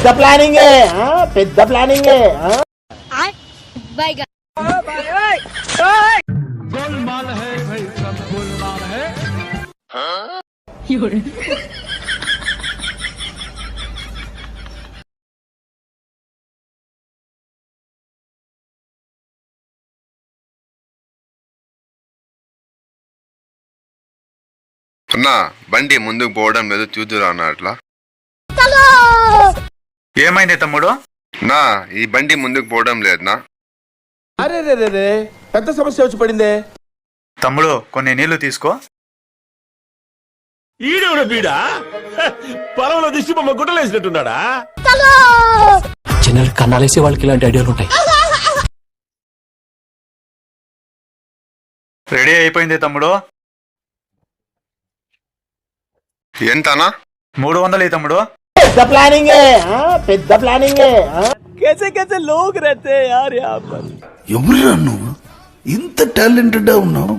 పెద్ద ప్లానింగ్ పెద్ద ప్లానింగ్ गोलमाल है भाई सब गोलमाल है అన్నా బండి ముందుకు పోవడం లేదు చూద్దురా అన్న అట్లా. ఏమైంది తమ్ముడు? నా ఈ బండి ముందుకు పోవడం లేదన్నా. అరే రే రే రే పెద్ద సమస్య వచ్చి పడిందే. తమ్ముడు కొన్ని నీళ్లు తీసుకో. ఈడెవడ బీడా పొలంలో దిష్టి బొమ్మ గుడ్డలేసినట్టున్నాడా? జనరల్ కన్నాలేసే వాళ్ళకి ఇలాంటి ఐడియాలు ఉంటాయి. రెడీ అయిపోయింది తమ్ముడు. ఎంతనా? 300 తమ్ముడు. పెద్ద ప్లానింగ్ పెద్ద ప్లానింగ్. कैसे कैसे लोग रहते हैं यार यहाँ पर। ఎవరురా నువ్వు ఇంత టాలెంటెడ్ ఉన్నావు?